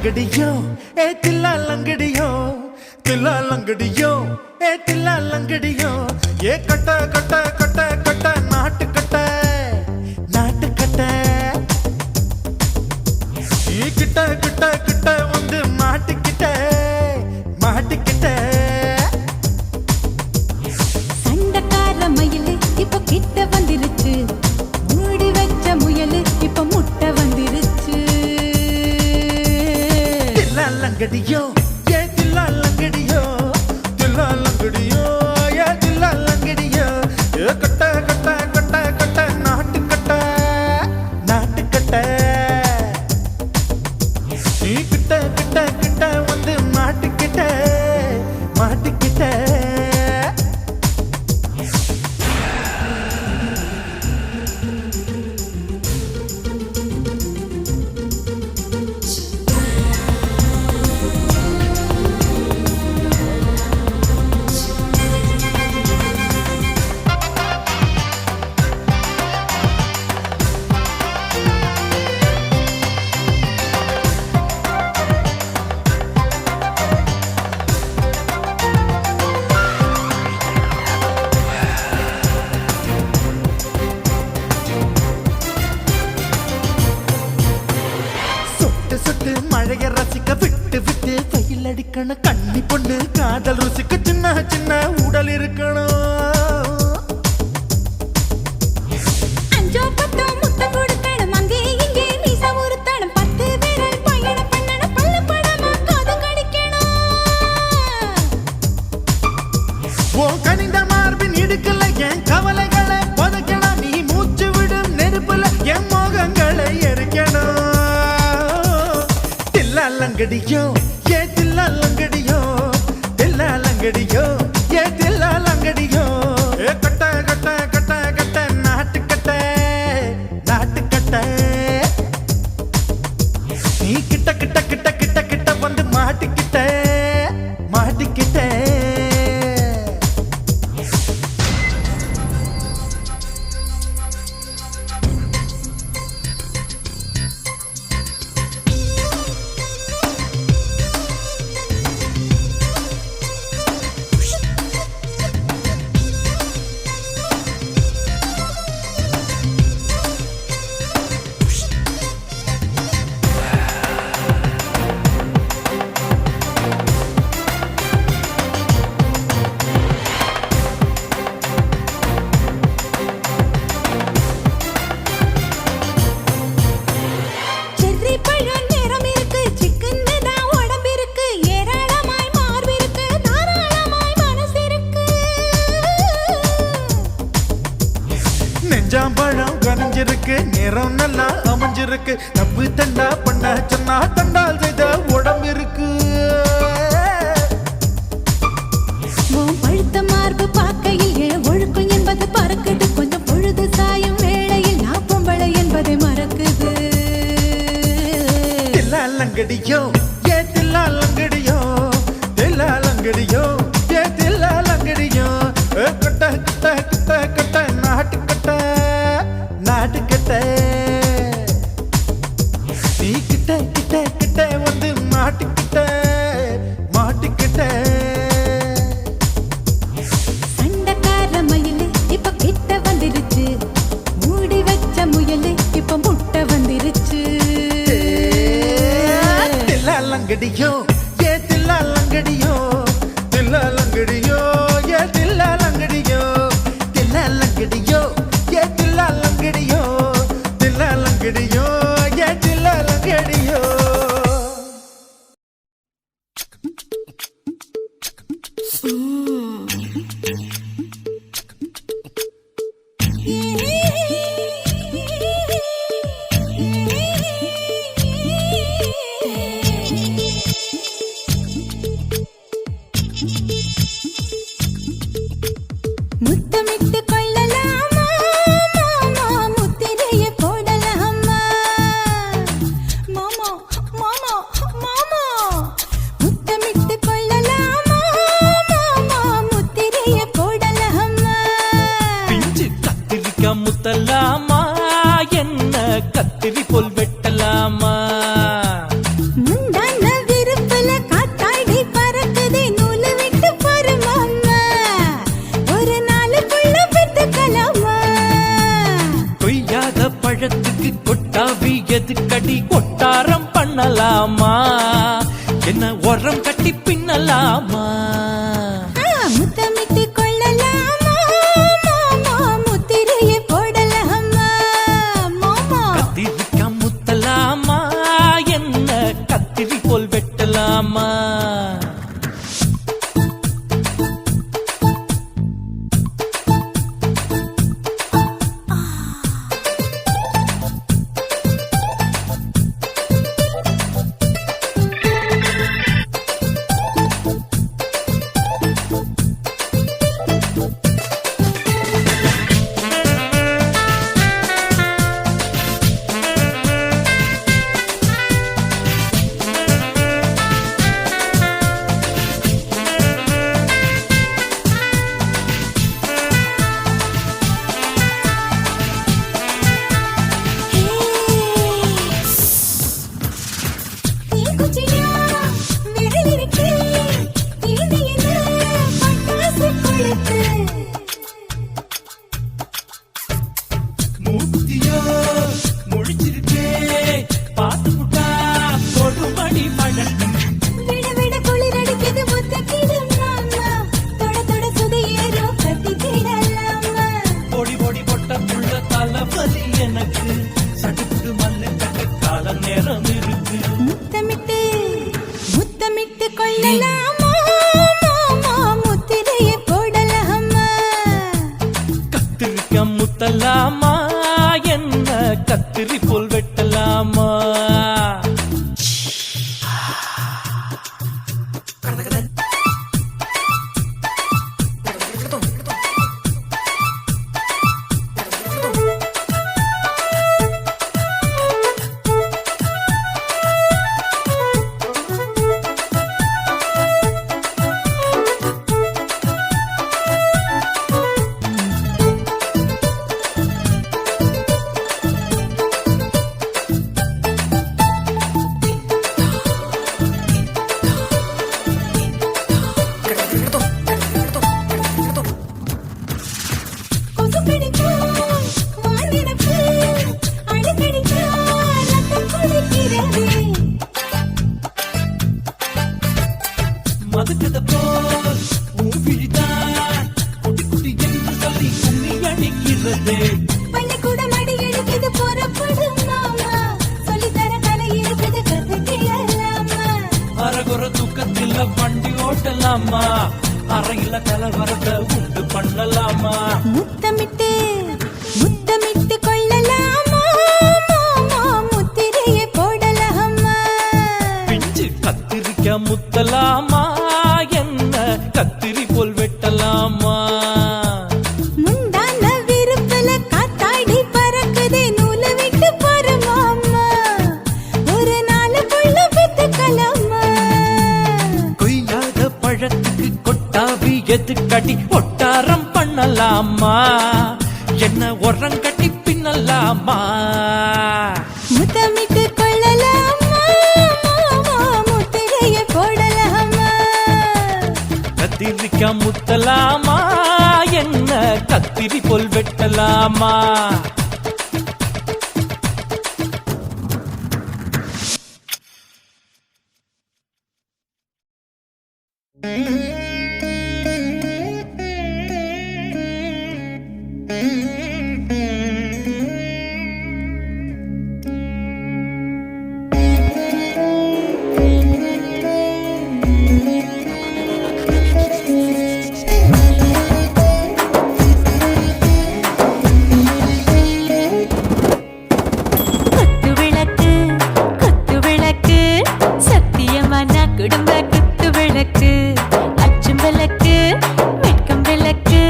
லங்கடியோ ஏ தில்லா லங்கடியோ தில்லா லங்கடியோ ஏ தில்லா லங்கடியோ ஏ கட்ட கட்ட கட்ட கட்ட நாட்டு கட்ட நாட்டு கட்ட நீ கிட்ட கிட்ட கிட்ட வந்து மாட்டிக்கிட்ட மாட்டிக்கிட்ட சண்டக்கார மயிலு இப்ப கிட்ட வந்துருச்சு மூடி வச்ச முயலு இப்ப முட்டை வந்துருச்சு தில்லா லங்கடியோ ஏ தில்லா லங்கடியோ தில்லா லங்கடியோ ஏ தில்லா லங்கடியோ ஏ கட்ட கட்ட கட்ட கட்ட நாட்டு கட்ட நாட்டு கட்ட நீ கிட்ட கிட்ட கிட்ட வந்து மாட்டிக்கிட்ட மாட்டிக்கிட்ட சுட்டு மழைய ரசிக்க விட்டு விட்டு வெயில் அடிக்கணும் கண்ணி பொண்ணு காதல் ருசிக்க சின்ன சின்ன உடல் இருக்கணும் அஞ்சோ பத்தோ முத்தம் கொடுக்கணும் அங்கே இங்கே மீச உருத்தணும் 10 விரல் பயணம் பண்ணணும் பல்ல படமா காது கடிக்கணும் ஓ கனிந்த மார்பின் இடுக்கல என் கவலைகளை புதைக்கணும் நீ மூச்சு விடும் நெருப்புல என் மோகங்களை எரிக்கணும் தில்லா லங்கடியோ ஏ தில்லா லங்கடியோ தில்லா லங்கடியோ ஏ தில்லா லங்கடியோ ஏ கட்ட கட்ட கட்ட கட்ட நாட்டு கட்ட நாட்டு கட்ட நீ கிட்ட கிட்ட கிட்ட கிட்ட கிட்ட வந்து மாட்டிக்கிட்ட மாட்டிக்கிட்ட செர்ரி பழம் நிறம் இருக்கு சிக்கன்னு தான் உடம்பு இருக்கு ஏராளமாய் மார்பு இருக்கு தாராளமாய் மனசு இருக்கு நெஞ்சாம்பழம் கனிஞ்சிருக்கு நிறம் நல்லா அமைஞ்சிருக்கு தப்பு தண்டா பண்ண சொன்னா தண்டால் செய்த உடம்பு இருக்கு உன் பழுத்த மார்பு பார்க்கையில் என் ஒழுக்கம் என்பது பறக்குது கொஞ்சம் பொழுது சாயும் வேளையில் நான் பொம்பளை என்பதை மறக்குது தில்லா லங்கடியோ ஏ தில்லா லங்கடியோ தில்லா லங்கடியோ ஏ தில்லா லங்கடியோ ஏ கட்ட கட்ட கட்ட கட்ட நாட்டு கட்ட நாட்டு கட்ட நீ கிட்ட கிட்ட கிட்ட வந்து மாட்டிக்கிட்ட மாட்டிக்கிட்ட சண்டக்கார மயிலு இப்ப கிட்ட வந்துருச்சு மூடி வச்ச முயலு இப்ப முட்டை வந்துருச்சு தில்லா லங்கடியோ ஏ தில்லா லங்கடியோ தில்லா லங்கடியோ ஏ தில்லா லங்கடியோ தில்லா லங்கடியோ ஏ தில்லா லங்கடியோ தில்லா லங்கடியோ ஏ தில்லா லங்கடியோ என்ன உரம் கட்டி பின்னலாமா முத்தமிட்டு கொள்ளலாமா மாமா முத்திரையை போடலாமா மாமா கத்திரிக்கா முத்தலாமா என்ன கத்திரி போல் வெட்டலாமா மூத்தியோ முழிச்சிருக்கே பாத்து புட்டா கொடுமடி பழக்கம் விட விட குளிர் அடிக்குது முத்தக்கிடும் மாமா தொட தொட சுதையேறோ கட்டிக்கிடலாமா பொடி பொடி பொட்ட புள்ள தலைவலி எனக்கு சட்டுக்கு மல்லு கட்ட கால நேரம் இருக்கு முத்தமிட்டு முத்தமிட்டு கொள்ளலாமா மாமா முத்திரையை போடலாமா கத்திரிக்கா முத்தலாமா என்ன கத்திரி போல் வெட்டலாமா கொசு பிடிச்சா வானிடப்பு அடிக்கடிச்சா ரத்தம் குடிக்கிறது மதுக்கத போல் ஊவிழிதான் குட்டி குட்டி என்று சொல்லி கும்மி அடிக்கிறது பள்ளிக்கூடம் அடி எடுக்குது புறப்படும் மாமா சொல்லித்தர கலை இருக்குது கத்துக்கிடலாமா அரகுற தூக்கத்தில் வண்டி ஓட்டலாமா அறையில கலவரத்தை உண்டு பண்ணலாமா முத்தமிட்டு முத்தமிட்டு கொள்ளலாமா மாமா முத்திரையை போடலாமா பிஞ்சு கத்திரிக்கா முத்தலாமா என்ன கத்திரி போல் வெட்டலாமா முந்தான விருப்பல காத்தாடி பறக்குதே நூலை விட்டு போற மாமா ஒரு நாளுக்குள்ள பெத்துக்கலாமா கொய்யாத பழத்துக்கு கொட்டாவி எதுக்கடி ஒட்டாரம் பண்ணலாமா என்ன உரம் கட்டி பின்னலாமா முத்தமிட்டு கொள்ளலாமா மாமா முத்திரையை போடலாமா கத்திரிக்கா முத்தலாமா என்ன கத்திரி போல் வெட்டலாமா குத்து விளக்கு சத்தியமான குடும்ப குத்து விளக்கு அச்சும் விளக்கு வெட்கம் விளக்கு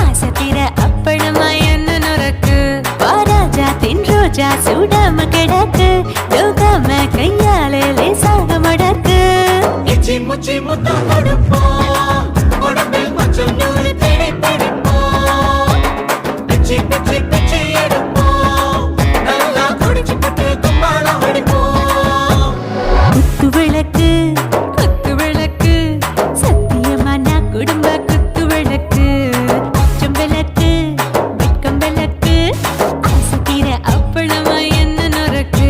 ஆசை தீர அப்பளமா என்ன நுறக்கு வாராஜா தின் ரோஜா சூடாம கிடக்கு யோகாம கையாலே லேசாக மடக்கு இச்சி முச்சி முத்தம் கொடுப்போம் உடம்பில் மச்சம் நூறு தேடி பிடிப்போம் பிச்சி பிச்சி பிச்சி எடுப்போம் நல்லா குடிச்சு பட்டு கும்பாலம் அடிப்போம் குத்து விளக்கு சத்தியமான குடும்ப குத்து விளக்கு அச்சம் விளக்கு வெட்கம் விளக்கு ஆசை தீர அப்பளமா என்ன நுறக்கு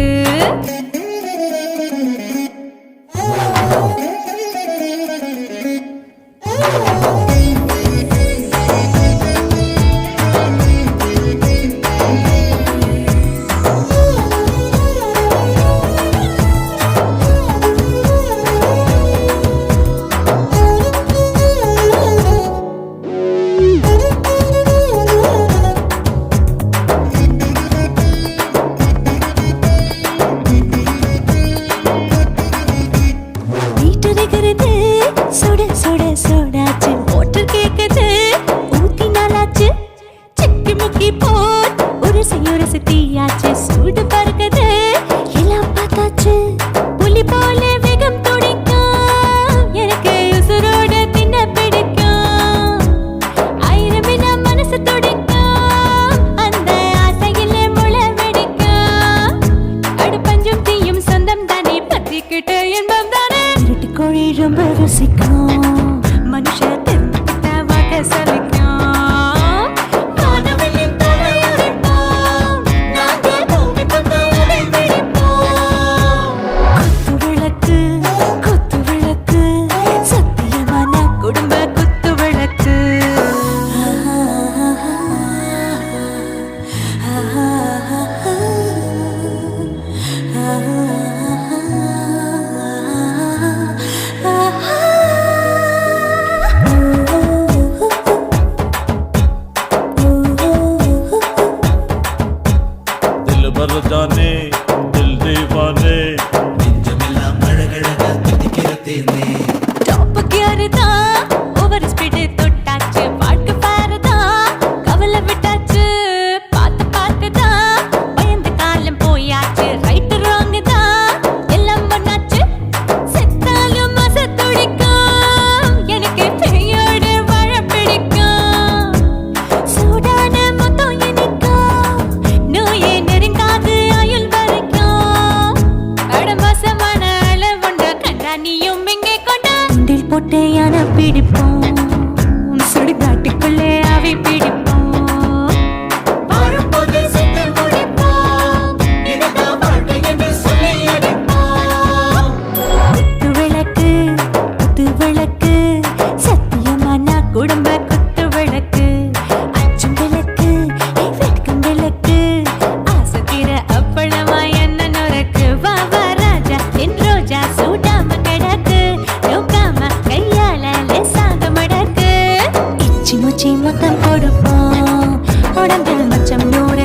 சுட சுட சூடாச்சு ஓட்டல் கேக்குது ஊத்தி நாளாச்சு சிக்கி முக்கி போட் ஒரு தீயாச்சு சூடு பறக்குது எல்லாம் பார்த்தாச்சு புலி போல வேகம் துடிக்கும் எனக்கு உசுரோட தின்ன பிடிக்கும் ஆயிரமின மனசு துடிக்கும் அந்த ஆசையில முளை வெடிக்கும் அடுப்பஞ்சும் தீயும் சொந்தம் தானே பத்திக்கிட்டு என்பம் தானே இருட்டு கோழி ரொம்ப ருசிக்கும் மனுஷ தெரிஞ்சுக்கிட்ட வாக்க சலிக்கும் भर जाने दिल दीवाने நெஞ்சமெல்லாம் அழகழகா துடிக்கிறதேனே டாப் கியர் தான் ஓவர் ஸ்பீட் தொட்டாச்சு வாழ்க்கை பாரு தான் கவலை விட்டாச்சு பார்த்து பார்த்து தான் பயந்து காலம் போயாச்சு ரைட் ராங் தான் எல்லாம் பண்ணாச்சு செத்தாலும் மச துடிக்கும் எனக்கு பெயோட வாழ பிடிக்கும் சூடான மொத்தம் எனக்கும் நோயே நெருங்காது ஆயுள் வரைக்கும் அடமோசமான அளவுண்ட கண்டா நீயும் எங்கே கொண்டா உண்டில் போட்டு யானை பிடிப்போம் சுடுகாட்டுக்குள்ளே அவை பிடிப்போம் வாழும்போது செத்து முடிப்போம் இதுதான் வாழ்க்கை என்று சொல்லி அடிப்போம் குத்து விளக்கு சத்தியமான குடும்ப குத்து விளக்கு அச்சும் விளக்கு வெட்கம் விளக்கு ஆசத்திர அப்பளமா என்ன நுறக்கு வா வா ராஜா என் ரோஜா சூடாம கிடக்கு நோக்காம கையால லேசாக மடக்கு இச்சி முச்சி மொத்தம் கொடுப்போம் உடம்பில் மச்சம் நூறு